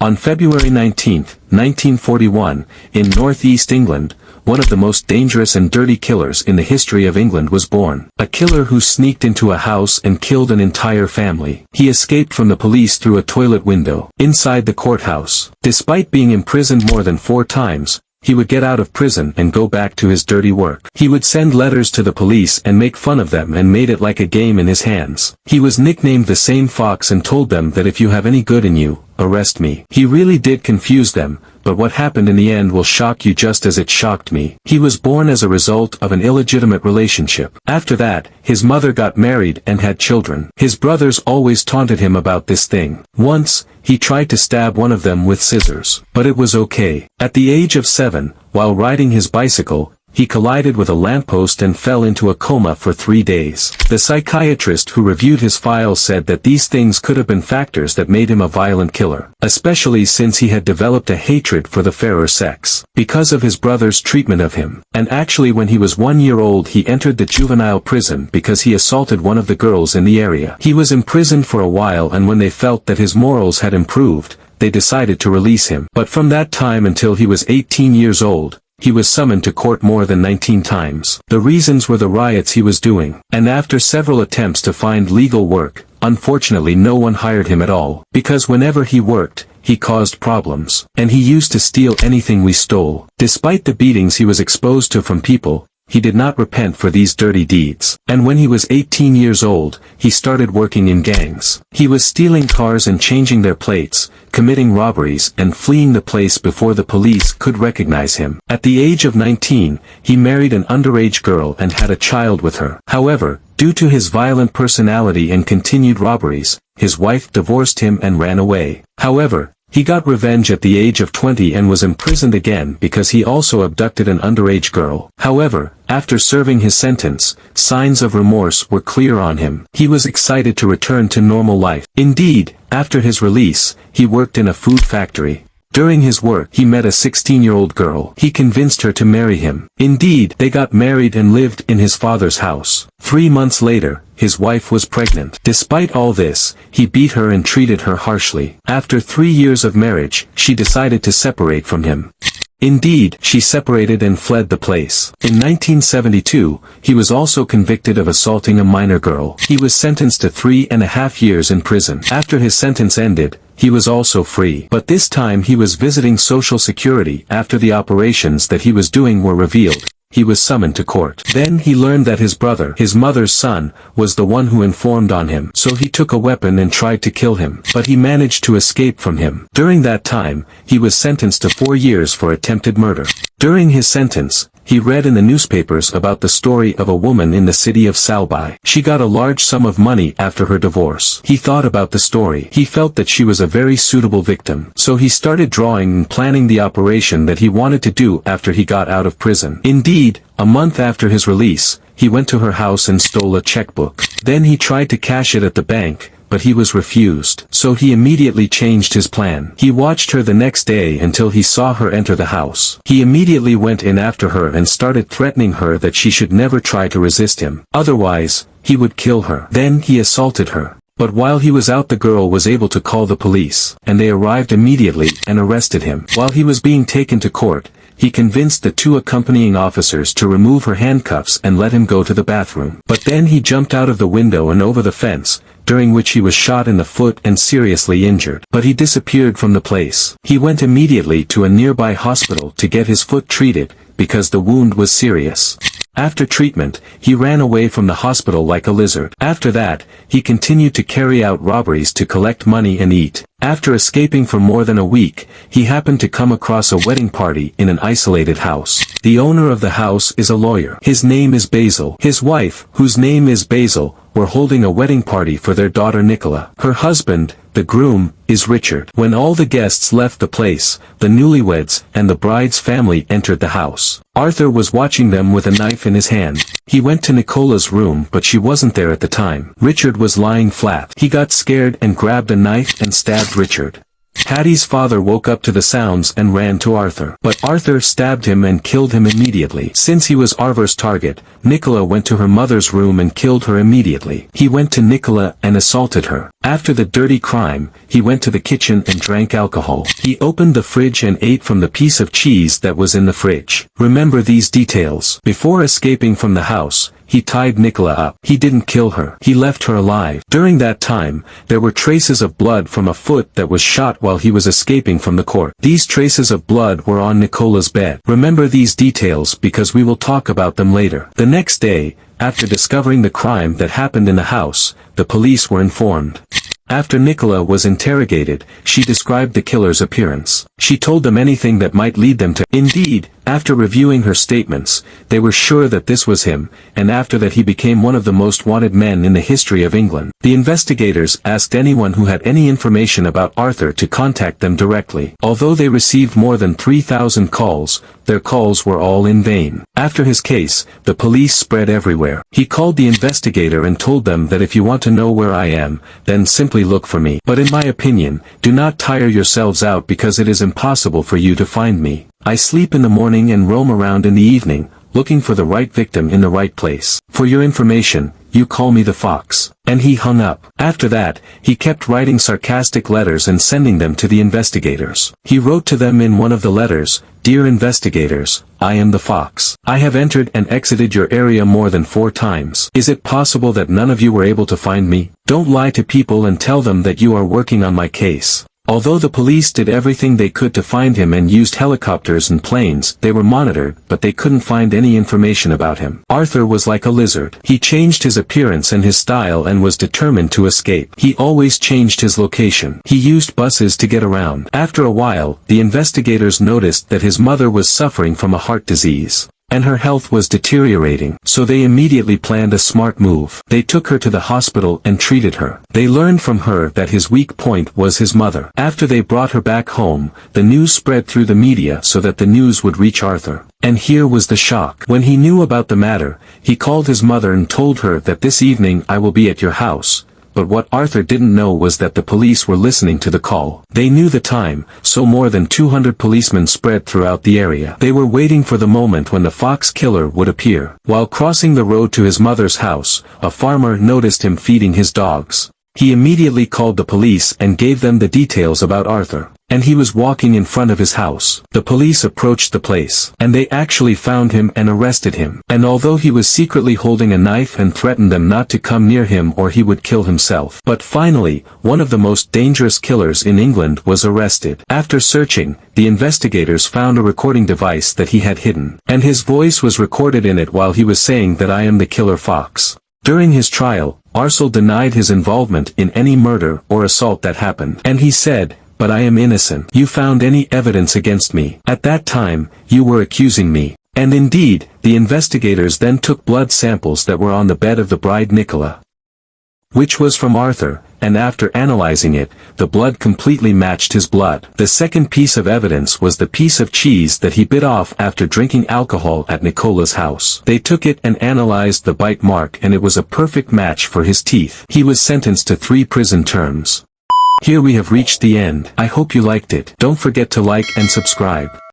On February 19, 1941, in northeast England, one of the most dangerous and dirty killers in the history of England was born. A killer who sneaked into a house and killed an entire family. He escaped from the police through a toilet window inside the courthouse. Despite being imprisoned more than 4 times, he would get out of prison and go back to his dirty work. He would send letters to the police and make fun of them and made it like a game in his hands. He was nicknamed the Same Fox and told them that if you have any good in you, arrest me. He really did confuse them, but what happened in the end will shock you just as it shocked me. He was born as a result of an illegitimate relationship. After that, his mother got married and had children. His brothers always taunted him about this thing. Once, he tried to stab one of them with scissors, but it was okay. At the age of 7, while riding his bicycle, he collided with a lamppost and fell into a coma for 3 days. The psychiatrist who reviewed his files said that these things could have been factors that made him a violent killer, especially since he had developed a hatred for the fairer sex, because of his brother's treatment of him. And actually when he was 1 year old he entered the juvenile prison because he assaulted one of the girls in the area. He was imprisoned for a while, and when they felt that his morals had improved, they decided to release him. But from that time until he was 18 years old, he was summoned to court more than 19 times. The reasons were the riots he was doing, and after several attempts to find legal work, unfortunately no one hired him at all, because whenever he worked, he caused problems, and he used to steal anything we stole. Despite the beatings he was exposed to from people, he did not repent for these dirty deeds. And when he was 18 years old, he started working in gangs. He was stealing cars and changing their plates, committing robberies and fleeing the place before the police could recognize him. At the age of 19, he married an underage girl and had a child with her. However, due to his violent personality and continued robberies, his wife divorced him and ran away. However, he got revenge at the age of 20 and was imprisoned again because he also abducted an underage girl. However, after serving his sentence, signs of remorse were clear on him. He was excited to return to normal life. Indeed, after his release, he worked in a food factory. During his work, he met a 16-year-old girl. He convinced her to marry him. Indeed, they got married and lived in his father's house. 3 months later, his wife was pregnant. Despite all this, he beat her and treated her harshly. After 3 years of marriage, she decided to separate from him. Indeed, she separated and fled the place. In 1972, he was also convicted of assaulting a minor girl. He was sentenced to 3.5 years in prison. After his sentence ended, he was also free. But this time he was visiting Social Security after the operations that he was doing were revealed. He was summoned to court. Then he learned that his brother, his mother's son, was the one who informed on him. So he took a weapon and tried to kill him. But he managed to escape from him. During that time, he was sentenced to 4 years for attempted murder. During his sentence, he read in the newspapers about the story of a woman in the city of Salbai. She got a large sum of money after her divorce. He thought about the story. He felt that she was a very suitable victim. So he started drawing and planning the operation that he wanted to do after he got out of prison. Indeed, a month after his release, he went to her house and stole a checkbook. Then he tried to cash it at the bank, but he was refused. So he immediately changed his plan. He watched her the next day until he saw her enter the house. He immediately went in after her and started threatening her that she should never try to resist him. Otherwise, he would kill her. Then he assaulted her. But while he was out, the girl was able to call the police, and they arrived immediately and arrested him. While he was being taken to court, he convinced the 2 accompanying officers to remove her handcuffs and let him go to the bathroom. But then he jumped out of the window and over the fence, during which he was shot in the foot and seriously injured. But he disappeared from the place. He went immediately to a nearby hospital to get his foot treated, because the wound was serious. After treatment, he ran away from the hospital like a lizard. After that, he continued to carry out robberies to collect money and eat. After escaping for more than a week, he happened to come across a wedding party in an isolated house. The owner of the house is a lawyer. His name is Basil. His wife, whose name is Basil, were holding a wedding party for their daughter Nicola. Her husband, the groom, is Richard. When all the guests left the place, the newlyweds and the bride's family entered the house. Arthur was watching them with a knife in his hand. He went to Nicola's room, but she wasn't there at the time. Richard was lying flat. He got scared and grabbed a knife and stabbed Richard. Patty's father woke up to the sounds and ran to Arthur. But Arthur stabbed him and killed him immediately. Since he was Arthur's target, Nicola went to her mother's room and killed her immediately. He went to Nicola and assaulted her. After the dirty crime, he went to the kitchen and drank alcohol. He opened the fridge and ate from the piece of cheese that was in the fridge. Remember these details. Before escaping from the house, he tied Nicola up. He didn't kill her. He left her alive. During that time, there were traces of blood from a foot that was shot while he was escaping from the court. These traces of blood were on Nicola's bed. Remember these details because we will talk about them later. The next day, after discovering the crime that happened in the house, the police were informed. After Nicola was interrogated, she described the killer's appearance. She told them anything that might lead them to. Indeed, after reviewing her statements, they were sure that this was him, and after that he became one of the most wanted men in the history of England. The investigators asked anyone who had any information about Arthur to contact them directly. Although they received more than 3,000 calls, their calls were all in vain. After his case, the police spread everywhere. He called the investigator and told them that if you want to know where I am, then simply look for me. But in my opinion, do not tire yourselves out because it is impossible for you to find me. I sleep in the morning and roam around in the evening, looking for the right victim in the right place. For your information, you call me the Fox. And he hung up. After that, he kept writing sarcastic letters and sending them to the investigators. He wrote to them in one of the letters, "Dear investigators, I am the Fox. I have entered and exited your area more than 4 times. Is it possible that none of you were able to find me? Don't lie to people and tell them that you are working on my case." Although the police did everything they could to find him and used helicopters and planes, they were monitored, but they couldn't find any information about him. Arthur was like a lizard. He changed his appearance and his style and was determined to escape. He always changed his location. He used buses to get around. After a while, the investigators noticed that his mother was suffering from a heart disease, and her health was deteriorating, so they immediately planned a smart move. They took her to the hospital and treated her. They learned from her that his weak point was his mother. After they brought her back home, the news spread through the media so that the news would reach Arthur. And here was the shock. When he knew about the matter, he called his mother and told her that this evening I will be at your house. But what Arthur didn't know was that the police were listening to the call. They knew the time, so more than 200 policemen spread throughout the area. They were waiting for the moment when the Fox killer would appear. While crossing the road to his mother's house, a farmer noticed him feeding his dogs. He immediately called the police and gave them the details about Arthur. And he was walking in front of his house. The police approached the place, and they actually found him and arrested him. And although he was secretly holding a knife and threatened them not to come near him or he would kill himself. But finally, one of the most dangerous killers in England was arrested. After searching, the investigators found a recording device that he had hidden. And his voice was recorded in it while he was saying that I am the killer Fox. During his trial, Arthur denied his involvement in any murder or assault that happened. And he said, "But I am innocent. You found any evidence against me. At that time, you were accusing me." And indeed, the investigators then took blood samples that were on the bed of the bride Nicola, which was from Arthur, and after analyzing it, the blood completely matched his blood. The second piece of evidence was the piece of cheese that he bit off after drinking alcohol at Nicola's house. They took it and analyzed the bite mark and it was a perfect match for his teeth. He was sentenced to 3 prison terms. Here we have reached the end. I hope you liked it. Don't forget to like and subscribe.